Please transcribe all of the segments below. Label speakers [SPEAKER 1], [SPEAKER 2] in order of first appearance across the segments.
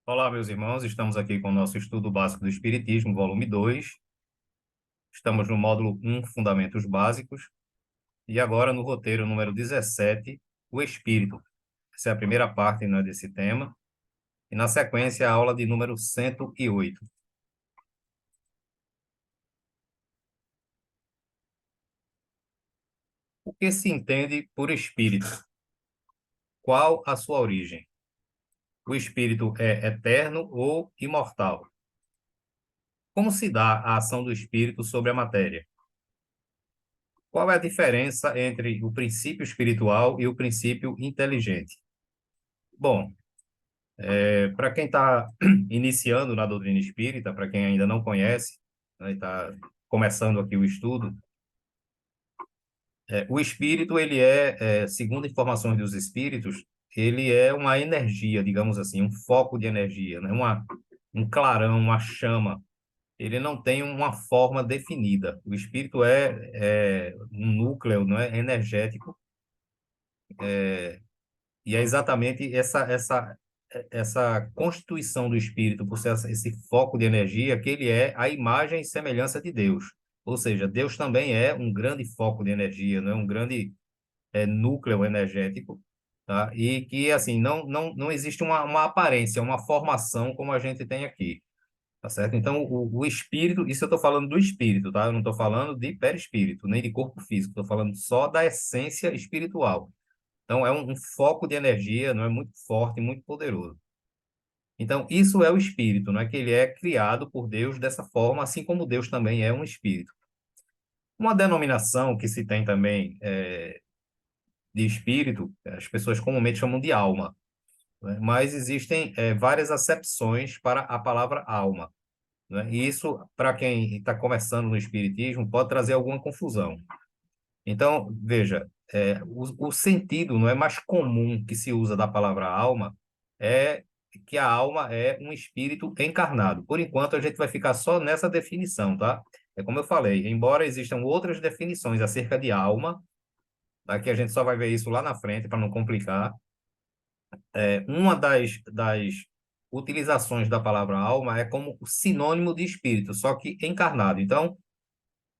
[SPEAKER 1] Olá, meus irmãos, estamos aqui com o nosso estudo básico do Espiritismo, volume 2. Estamos no módulo 1, Fundamentos Básicos, e agora no roteiro número 17, o Espírito. Essa é a primeira parte, né, desse tema, e na sequência a aula de número 108. O que se entende por espírito? Qual a sua origem? O espírito é eterno ou imortal? Como se dá a ação do espírito sobre a matéria? Qual é a diferença entre o princípio espiritual e o princípio inteligente? Bom, para quem está iniciando na doutrina espírita, para quem ainda não conhece, né, está começando aqui o estudo, o espírito, ele segundo informações dos espíritos, ele é uma energia, digamos assim, um foco de energia, né, um clarão, uma chama. Ele não tem uma forma definida. O espírito é um núcleo, não é, energético, e é exatamente essa constituição do espírito, por ser esse foco de energia, que ele é a imagem e semelhança de Deus. Ou seja, Deus também é um grande foco de energia, não é um grande núcleo energético, tá? E que, assim, não existe uma aparência, uma formação como a gente tem aqui, tá certo? Então, o espírito, isso eu estou falando do espírito, tá? Eu não estou falando de perispírito, nem de corpo físico, estou falando só da essência espiritual. Então, é um foco de energia, não é muito forte, muito poderoso. Então, isso é o espírito, não é que ele é criado por Deus dessa forma, assim como Deus também é um espírito. Uma denominação que se tem também de espírito, as pessoas comumente chamam de alma, né? Mas existem várias acepções para a palavra alma, né? E isso, para quem está começando no espiritismo, pode trazer alguma confusão. Então, veja, o sentido não é mais comum que se usa da palavra alma é que a alma é um espírito encarnado. Por enquanto, a gente vai ficar só nessa definição, tá? É como eu falei, embora existam outras definições acerca de alma, tá? Que a gente só vai ver isso lá na frente para não complicar. Uma das utilizações da palavra alma é como sinônimo de espírito, só que encarnado. Então,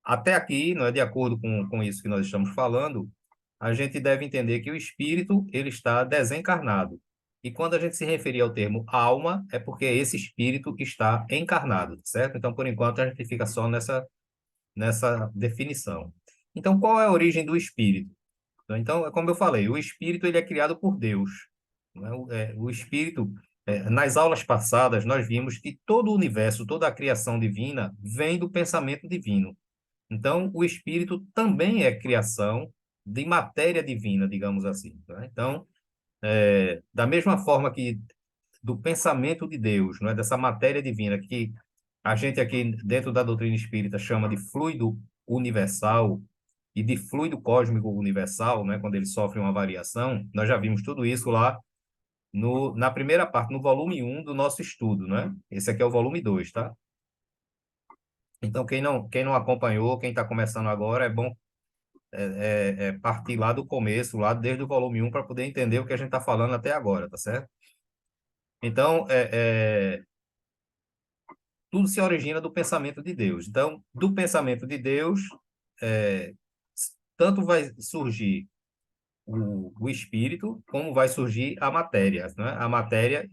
[SPEAKER 1] até aqui, não é de acordo com isso que nós estamos falando, a gente deve entender que o espírito ele está desencarnado. E quando a gente se referir ao termo alma, é porque esse espírito está encarnado, certo? Então, por enquanto, a gente fica só nessa definição. Então, qual é a origem do espírito? Então, é como eu falei, o espírito ele é criado por Deus, né? O espírito, nas aulas passadas, nós vimos que todo o universo, toda a criação divina vem do pensamento divino. Então, o espírito também é criação de matéria divina, digamos assim, tá? Então, da mesma forma que do pensamento de Deus, não é dessa matéria divina que a gente aqui dentro da doutrina espírita chama de fluido universal e de fluido cósmico universal, né, quando ele sofre uma variação, nós já vimos tudo isso lá no, na primeira parte, no volume 1 do nosso estudo, né? Esse aqui é o volume 2, tá? Então, quem não acompanhou, quem está começando agora, é bom partir lá do começo, lá desde o volume 1, para poder entender o que a gente está falando até agora, tá certo? Então, tudo se origina do pensamento de Deus. Então, do pensamento de Deus, é, tanto vai surgir o espírito, como vai surgir a matéria, né? A matéria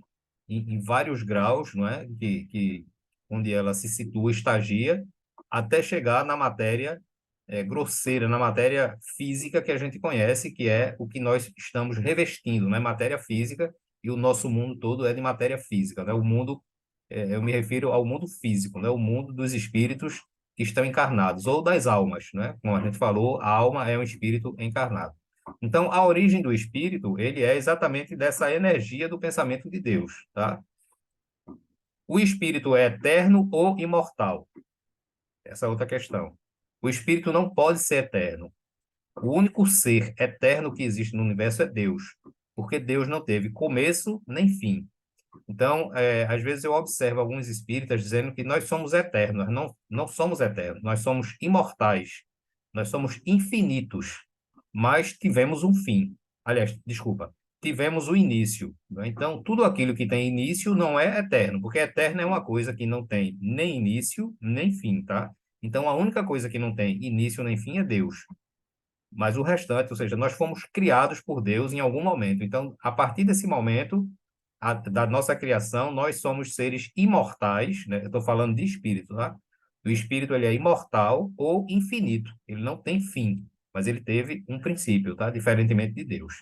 [SPEAKER 1] em vários graus, não é? Onde ela se situa, estagia, até chegar na matéria grosseira, na matéria física que a gente conhece, que é o que nós estamos revestindo, né? Matéria física, e o nosso mundo todo é de matéria física, né? O mundo, eu me refiro ao mundo físico, né? O mundo dos espíritos que estão encarnados, ou das almas, né? Como a gente falou, a alma é um espírito encarnado. Então, a origem do espírito, ele é exatamente dessa energia do pensamento de Deus, tá? O espírito é eterno ou imortal? Essa é outra questão. O espírito não pode ser eterno. O único ser eterno que existe no universo é Deus, porque Deus não teve começo nem fim. Então, às vezes eu observo alguns espíritas dizendo que nós somos eternos. Nós não somos eternos, nós somos imortais. Nós somos infinitos, mas tivemos um fim. Aliás, desculpa. tivemos o início, né? Então, tudo aquilo que tem início não é eterno, porque eterno é uma coisa que não tem nem início, nem fim, tá? Então, a única coisa que não tem início nem fim é Deus. Mas o restante, ou seja, nós fomos criados por Deus em algum momento. Então, a partir desse momento, da nossa criação, nós somos seres imortais, né? Eu estou falando de espírito, tá? O espírito, ele é imortal ou infinito. Ele não tem fim, mas ele teve um princípio, tá? Diferentemente de Deus.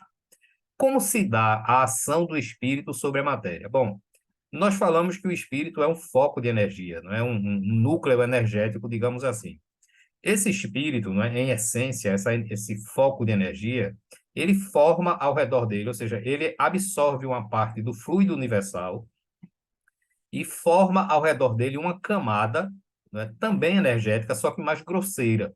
[SPEAKER 1] Como se dá a ação do espírito sobre a matéria? Bom, nós falamos que o espírito é um foco de energia, não é um núcleo energético, digamos assim. Esse espírito, não é, em essência, esse foco de energia, ele forma ao redor dele, ou seja, ele absorve uma parte do fluido universal e forma ao redor dele uma camada, não é, também energética, só que mais grosseira.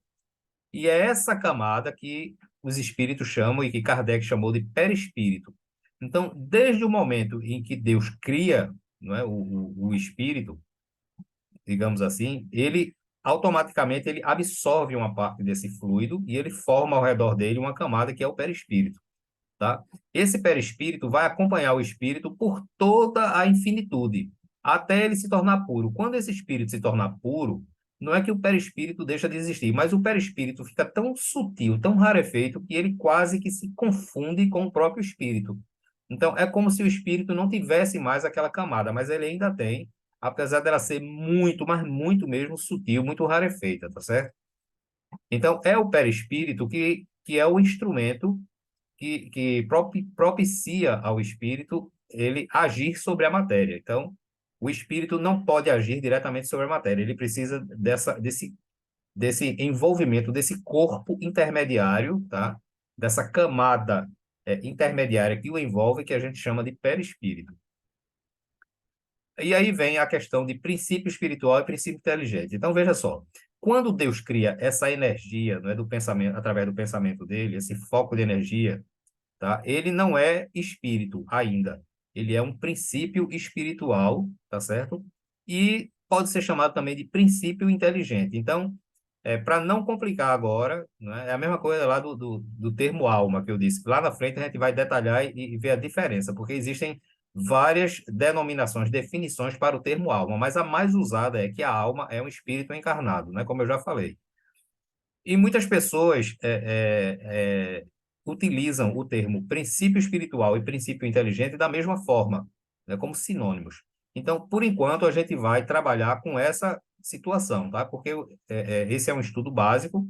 [SPEAKER 1] E é essa camada que os espíritos chamam e que Kardec chamou de perispírito. Então, desde o momento em que Deus cria, não é, o espírito, digamos assim, ele automaticamente ele absorve uma parte desse fluido e ele forma ao redor dele uma camada que é o perispírito, tá? Esse perispírito vai acompanhar o espírito por toda a infinitude, até ele se tornar puro. Quando esse espírito se tornar puro, não é que o perispírito deixa de existir, mas o perispírito fica tão sutil, tão rarefeito, que ele quase que se confunde com o próprio espírito. Então, é como se o espírito não tivesse mais aquela camada, mas ele ainda tem, apesar dela ser muito, mas muito mesmo sutil, muito rarefeita, tá certo? Então, é o perispírito que é o instrumento que propicia ao espírito ele agir sobre a matéria. Então, o espírito não pode agir diretamente sobre a matéria, ele precisa desse envolvimento, desse corpo intermediário, tá? Dessa camada intermediária que o envolve, que a gente chama de perispírito. E aí vem a questão de princípio espiritual e princípio inteligente. Então, veja só, quando Deus cria essa energia, não é, do pensamento, através do pensamento dele, esse foco de energia, tá? Ele não é espírito ainda. Ele é um princípio espiritual, tá certo? E pode ser chamado também de princípio inteligente. Então, para não complicar agora, né, é a mesma coisa lá do termo alma que eu disse. Lá na frente a gente vai detalhar e ver a diferença, porque existem várias denominações, definições para o termo alma, mas a mais usada é que a alma é um espírito encarnado, né, como eu já falei. E muitas pessoas utilizam o termo princípio espiritual e princípio inteligente da mesma forma, né, como sinônimos. Então, por enquanto, a gente vai trabalhar com essa situação, tá? Porque esse é um estudo básico,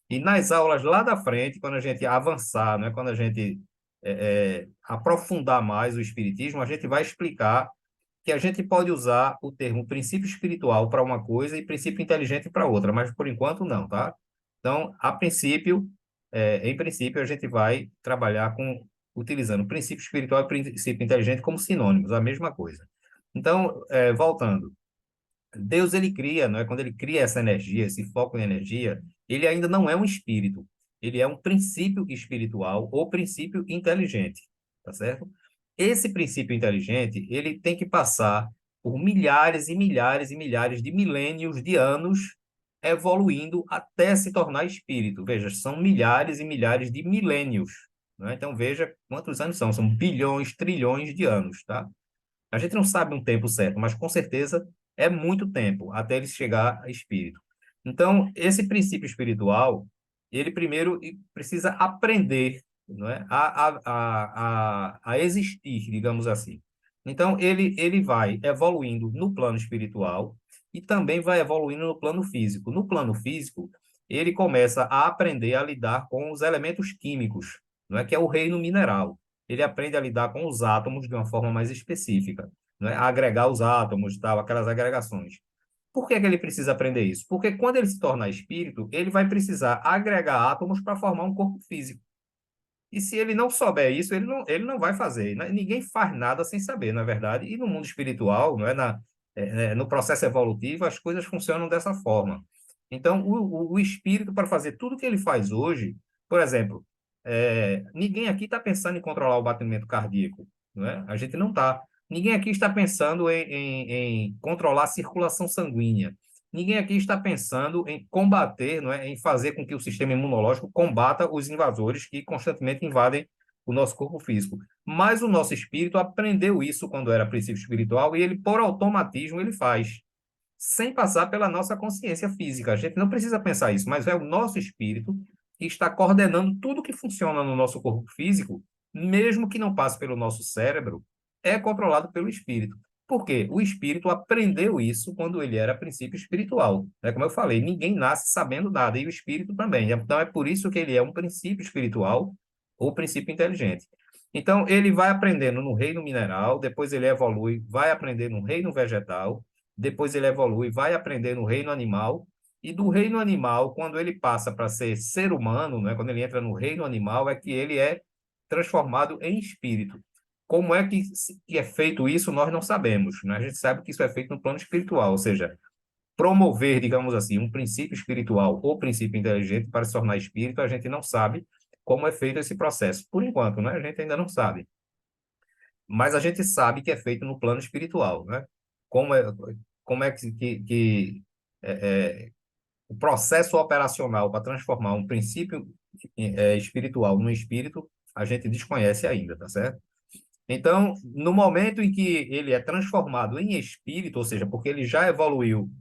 [SPEAKER 1] e nas aulas lá da frente, quando a gente avançar, né, quando a gente aprofundar mais o espiritismo, a gente vai explicar que a gente pode usar o termo princípio espiritual para uma coisa e princípio inteligente para outra, mas por enquanto não, tá? Então, a princípio, em princípio, a gente vai trabalhar utilizando princípio espiritual e princípio inteligente como sinônimos, a mesma coisa. Então, voltando, Deus ele cria, não é? Quando ele cria essa energia, esse foco de energia, ele ainda não é um espírito, ele é um princípio espiritual ou princípio inteligente, tá certo? Esse princípio inteligente, ele tem que passar por milhares e milhares e milhares de milênios de anos evoluindo até se tornar espírito. Veja, são milhares e milhares de milênios, né? Então veja quantos anos são bilhões, trilhões de anos, tá? A gente não sabe um tempo certo, mas com certeza é muito tempo até ele chegar a espírito. Então, esse princípio espiritual, ele primeiro precisa aprender, não é? a existir, digamos assim. Então, ele vai evoluindo no plano espiritual e também vai evoluindo no plano físico. No plano físico, ele começa a aprender a lidar com os elementos químicos, não é? Que é o reino mineral. Ele aprende a lidar com os átomos de uma forma mais específica, não é? A agregar os átomos, tal, aquelas agregações. Por que que ele precisa aprender isso? Porque quando ele se tornar espírito, ele vai precisar agregar átomos para formar um corpo físico. E se ele não souber isso, ele não vai fazer. Ninguém faz nada sem saber, na verdade. E no mundo espiritual, não é, no processo evolutivo, as coisas funcionam dessa forma. Então, o espírito, para fazer tudo que ele faz hoje, por exemplo, ninguém aqui está pensando em controlar o batimento cardíaco, não é? A gente não está. Ninguém aqui está pensando em controlar a circulação sanguínea. Ninguém aqui está pensando em combater, não é, em fazer com que o sistema imunológico combata os invasores que constantemente invadem o nosso corpo físico. Mas o nosso espírito aprendeu isso quando era princípio espiritual e ele, por automatismo, ele faz, sem passar pela nossa consciência física. A gente não precisa pensar isso, mas é o nosso espírito que está coordenando tudo que funciona no nosso corpo físico, mesmo que não passe pelo nosso cérebro, é controlado pelo espírito. Por quê? O espírito aprendeu isso quando ele era princípio espiritual. Né? Como eu falei, ninguém nasce sabendo nada, e o espírito também. Então, é por isso que ele é um princípio espiritual ou princípio inteligente. Então, ele vai aprendendo no reino mineral, depois ele evolui, vai aprender no reino vegetal, depois ele evolui, vai aprender no reino animal, e do reino animal, quando ele passa para ser ser humano, né, quando ele entra no reino animal, é que ele é transformado em espírito. Como é que é feito isso, nós não sabemos. Né? A gente sabe que isso é feito no plano espiritual, ou seja, promover, digamos assim, um princípio espiritual ou princípio inteligente para se tornar espírito, a gente não sabe como é feito esse processo. Por enquanto, né? A gente ainda não sabe. Mas a gente sabe que é feito no plano espiritual, né? Como é, como é é, é, o processo operacional para transformar um princípio espiritual num espírito, a gente desconhece ainda, tá certo? Então, no momento em que ele é transformado em espírito, ou seja, porque ele já evoluiu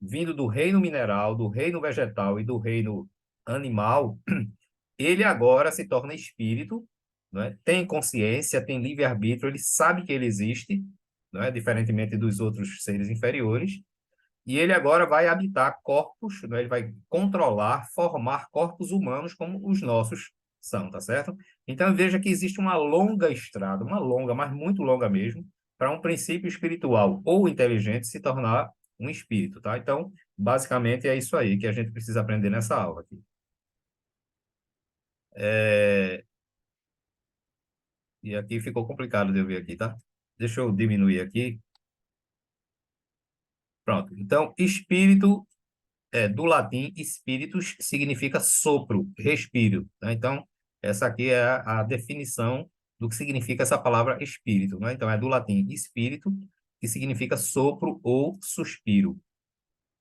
[SPEAKER 1] vindo do reino mineral, do reino vegetal e do reino animal, ele agora se torna espírito, né? Tem consciência, tem livre-arbítrio, ele sabe que ele existe, né? Diferentemente dos outros seres inferiores, e ele agora vai habitar corpos, né? Ele vai controlar, formar corpos humanos como os nossos são, tá certo? Então veja que existe uma longa estrada, uma longa, mas muito longa mesmo, para um princípio espiritual ou inteligente se tornar um espírito, tá? Então, basicamente é isso aí que a gente precisa aprender nessa aula aqui. É, E aqui ficou complicado de eu ver aqui, tá? Deixa eu diminuir aqui. Pronto. Então, espírito, do latim, spiritus significa sopro, respiro. Tá? Então, essa aqui é a definição do que significa essa palavra espírito. Né? Então, é do latim espírito, que significa sopro ou suspiro.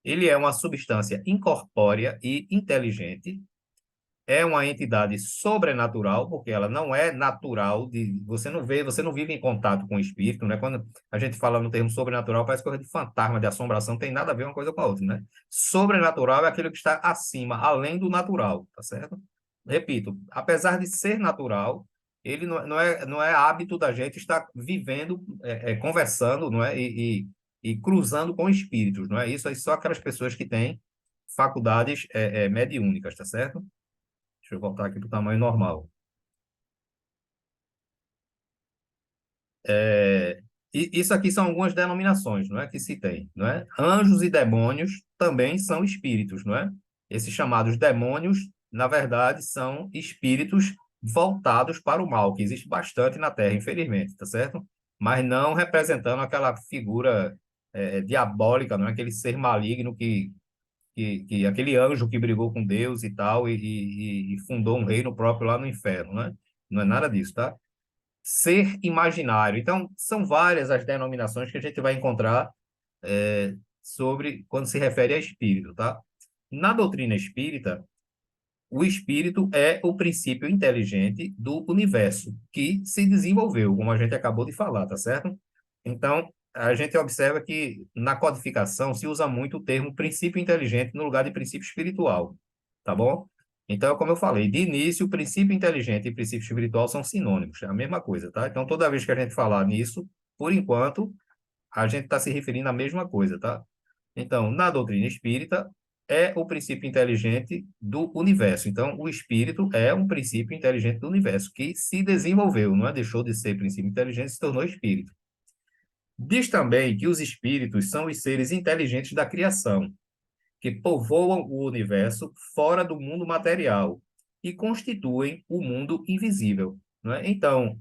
[SPEAKER 1] Ele é uma substância incorpórea e inteligente, é uma entidade sobrenatural, porque ela não é natural de você não vê, você não vive em contato com o espírito, né? Quando a gente fala no termo sobrenatural, parece coisa de fantasma, de assombração, tem nada a ver uma coisa com a outra, né? Sobrenatural é aquilo que está acima, além do natural, tá certo? Repito, apesar de ser natural, ele não é hábito da gente estar vivendo, conversando, não é? E cruzando com espíritos, não é? Isso aí só aquelas pessoas que têm faculdades mediúnicas, tá certo? Deixa eu voltar aqui para o tamanho normal. Isso aqui são algumas denominações, não é, que se tem, não é? Anjos e demônios também são espíritos, não é? Esses chamados demônios, na verdade, são espíritos voltados para o mal, que existe bastante na Terra, infelizmente, tá certo? Mas não representando aquela figura diabólica, não é? Aquele ser maligno que aquele anjo que brigou com Deus e tal, e fundou um reino próprio lá no inferno, né? Não é nada disso, tá? Ser imaginário. Então, são várias as denominações que a gente vai encontrar sobre quando se refere a espírito, tá? Na doutrina espírita, o espírito é o princípio inteligente do universo que se desenvolveu, como a gente acabou de falar, tá certo? Então, a gente observa que na codificação se usa muito o termo princípio inteligente no lugar de princípio espiritual, tá bom? Então, como eu falei, de início, princípio inteligente e princípio espiritual são sinônimos, é a mesma coisa, tá? Então, toda vez que a gente falar nisso, por enquanto, a gente está se referindo à mesma coisa, tá? Então, na doutrina espírita, é o princípio inteligente do universo. Então, o espírito é um princípio inteligente do universo que se desenvolveu, não é? Deixou de ser princípio inteligente e se tornou espírito. Diz também que os espíritos são os seres inteligentes da criação, que povoam o universo fora do mundo material e constituem o mundo invisível. Não é? Então,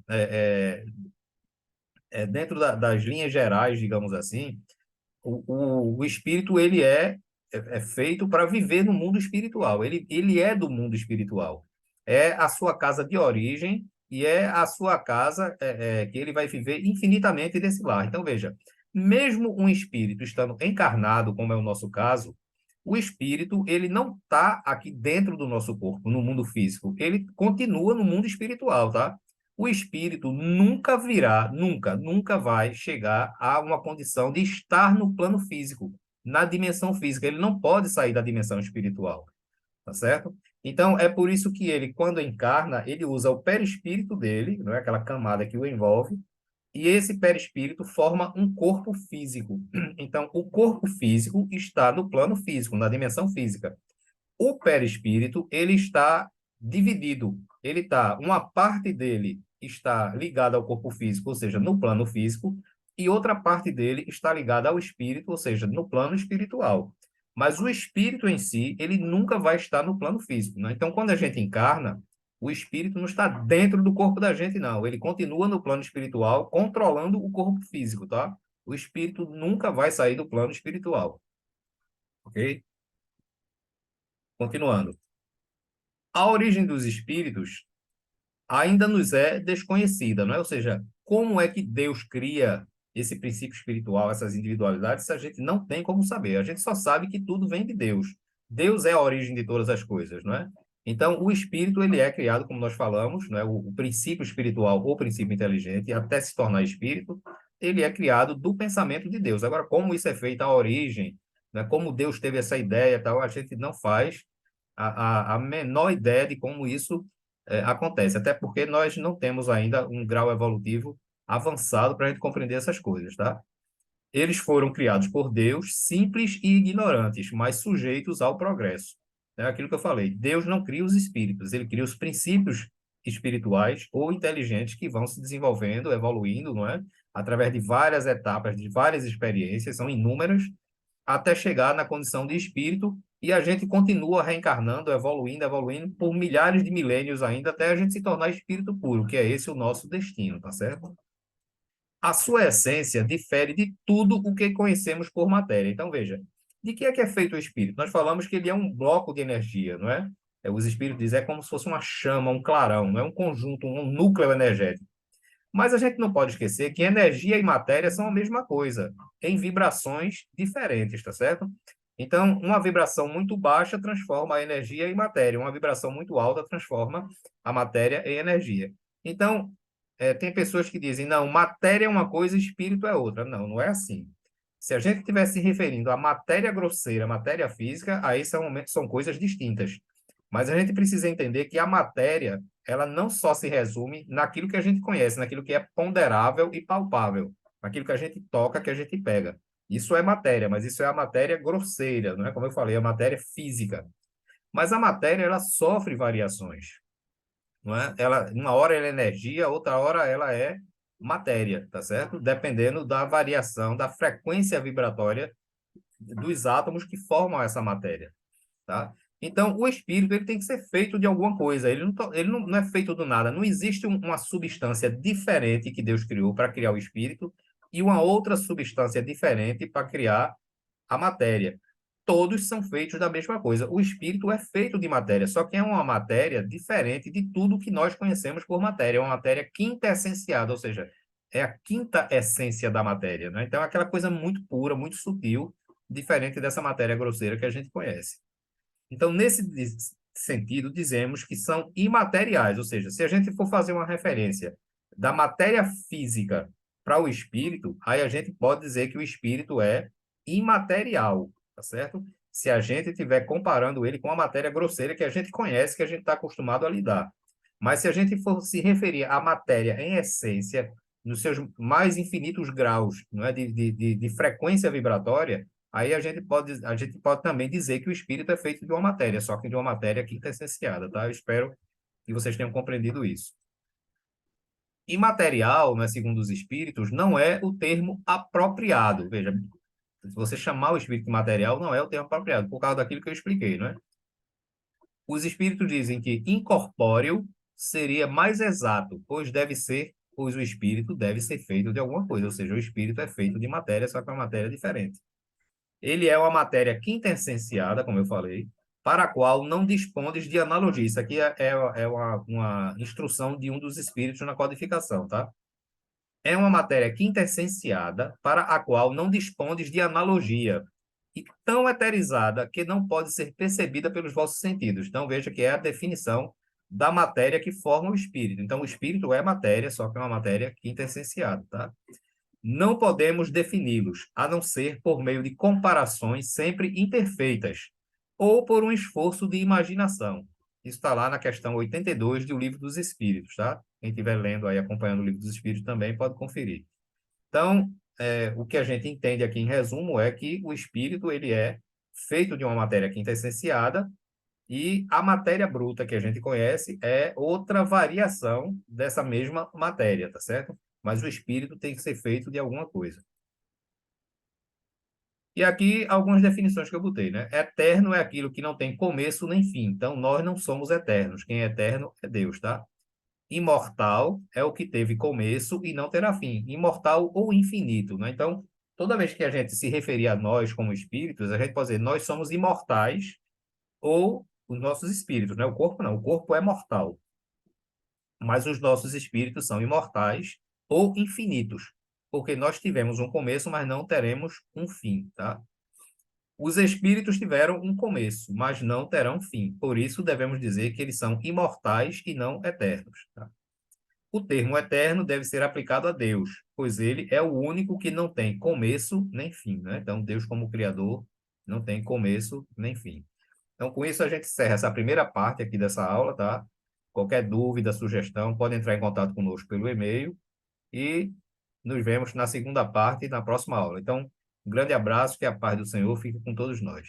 [SPEAKER 1] dentro das linhas gerais, digamos assim, o espírito ele é feito para viver no mundo espiritual. Ele é do mundo espiritual. É a sua casa de origem e é a sua casa que ele vai viver infinitamente desse lar. Então, veja, mesmo um espírito estando encarnado, como é o nosso caso, O espírito, ele não está aqui dentro do nosso corpo, no mundo físico. Ele continua no mundo espiritual, tá? O espírito nunca virá, nunca vai chegar a uma condição de estar no plano físico, na dimensão física. Ele não pode sair da dimensão espiritual, tá certo? Então, é por isso que ele, quando encarna, ele usa o perispírito dele, não é aquela camada que o envolve, e esse perispírito forma um corpo físico. Então, o corpo físico está no plano físico, na dimensão física. O perispírito, ele está dividido. Ele está, uma parte dele está ligada ao corpo físico, ou seja, no plano físico, e outra parte dele está ligada ao espírito, ou seja, no plano espiritual. Mas o espírito em si, ele nunca vai estar no plano físico, né? Então, quando a gente encarna, o espírito não está dentro do corpo da gente, não. Ele continua no plano espiritual, controlando o corpo físico, tá? O espírito nunca vai sair do plano espiritual, ok? Continuando. A origem dos espíritos ainda nos é desconhecida, não é? Ou seja, como é que Deus cria esse princípio espiritual, essas individualidades, se a gente não tem como saber. A gente só sabe que tudo vem de Deus. Deus é a origem de todas as coisas, não é? Então, o espírito, ele é criado, como nós falamos, não é? O princípio espiritual ou princípio inteligente, até se tornar espírito, ele é criado do pensamento de Deus. Agora, como isso é feito, a origem, né? Como Deus teve essa ideia, tal, a gente não faz a menor ideia de como isso acontece, até porque nós não temos ainda um grau evolutivo avançado para a gente compreender essas coisas, tá? Eles foram criados por Deus, simples e ignorantes, mas sujeitos ao progresso. É aquilo que eu falei. Deus não cria os espíritos, ele cria os princípios espirituais ou inteligentes que vão se desenvolvendo, evoluindo, não é? Através de várias etapas, de várias experiências, são inúmeras, até chegar na condição de espírito, e a gente continua reencarnando, evoluindo, evoluindo por milhares de milênios ainda, até a gente se tornar espírito puro, que é esse o nosso destino, tá certo? A sua essência difere de tudo o que conhecemos por matéria. Então, veja, de que é feito o espírito? Nós falamos que ele é um bloco de energia, não é? Os espíritos dizem é como se fosse uma chama, um clarão, não é um conjunto, um núcleo energético. Mas a gente não pode esquecer que energia e matéria são a mesma coisa, em vibrações diferentes, tá certo? Então, uma vibração muito baixa transforma a energia em matéria, uma vibração muito alta transforma a matéria em energia. Então, tem pessoas que dizem, não, matéria é uma coisa, espírito é outra. Não, não é assim. Se a gente estivesse se referindo à matéria grosseira, matéria física, aí são coisas distintas. Mas a gente precisa entender que a matéria, ela não só se resume naquilo que a gente conhece, naquilo que é ponderável e palpável, naquilo que a gente toca, que a gente pega. Isso é matéria, mas isso é a matéria grosseira, não é? Como eu falei, a matéria física. Mas a matéria, ela sofre variações, não é? Ela, uma hora ela é energia, outra hora ela é matéria, tá certo? Dependendo da variação, da frequência vibratória dos átomos que formam essa matéria, tá? Então, o espírito ele tem que ser feito de alguma coisa. Ele não é feito do nada. Não existe uma substância diferente que Deus criou para criar o espírito e uma outra substância diferente para criar a matéria. Todos são feitos da mesma coisa. O espírito é feito de matéria, só que é uma matéria diferente de tudo que nós conhecemos por matéria. É uma matéria quintessenciada, ou seja, é a quinta essência da matéria, né? Então, é aquela coisa muito pura, muito sutil, diferente dessa matéria grosseira que a gente conhece. Então, nesse sentido, dizemos que são imateriais, ou seja, se a gente for fazer uma referência da matéria física para o espírito, aí a gente pode dizer que o espírito é imaterial, tá certo? Se a gente estiver comparando ele com a matéria grosseira que a gente conhece, que a gente está acostumado a lidar. Mas se a gente for se referir à matéria em essência, nos seus mais infinitos graus, não é, de frequência vibratória, aí a gente pode também dizer que o espírito é feito de uma matéria, só que de uma matéria quintessenciada, tá? Eu espero que vocês tenham compreendido isso. Imaterial, né, segundo os espíritos, não é o termo apropriado. Veja, se você chamar o espírito material, não é o termo apropriado, por causa daquilo que eu expliquei, não é? Os espíritos dizem que incorpóreo seria mais exato, pois o espírito deve ser feito de alguma coisa, ou seja, o espírito é feito de matéria, só que é uma matéria diferente. Ele é uma matéria quintessenciada, como eu falei, para a qual não dispondes de analogia. Isso aqui é uma instrução de um dos espíritos na codificação, tá? É uma matéria quintessenciada para a qual não dispondes de analogia. e tão eterizada que não pode ser percebida pelos vossos sentidos. Então, veja que é a definição da matéria que forma o espírito. Então, o espírito é matéria, só que é uma matéria quintessenciada, tá? Não podemos defini-los, a não ser por meio de comparações sempre imperfeitas, ou por um esforço de imaginação. Isso está lá na questão 82 do Livro dos Espíritos, tá? Quem estiver lendo aí, acompanhando o Livro dos Espíritos também pode conferir. Então, o que a gente entende aqui em resumo é que o espírito ele é feito de uma matéria quintessenciada e a matéria bruta que a gente conhece é outra variação dessa mesma matéria, tá certo? Mas o espírito tem que ser feito de alguma coisa. E aqui algumas definições que eu botei, né? Eterno é aquilo que não tem começo nem fim. Então, nós não somos eternos. Quem é eterno é Deus, tá? Imortal é o que teve começo e não terá fim. Imortal ou infinito, né? Então, toda vez que a gente se referir a nós como espíritos, a gente pode dizer nós somos imortais ou os nossos espíritos, né? O corpo não, o corpo é mortal, mas os nossos espíritos são imortais ou infinitos, porque nós tivemos um começo, mas não teremos um fim, tá? Os espíritos tiveram um começo, mas não terão fim. Por isso devemos dizer que eles são imortais e não eternos, tá? O termo eterno deve ser aplicado a Deus, pois ele é o único que não tem começo nem fim, né? Então, Deus como Criador não tem começo nem fim. Então, com isso, a gente encerra essa primeira parte aqui dessa aula, tá? Qualquer dúvida, sugestão, pode entrar em contato conosco pelo e-mail e nos vemos na segunda parte, na próxima aula. Então, um grande abraço, que a paz do Senhor fique com todos nós.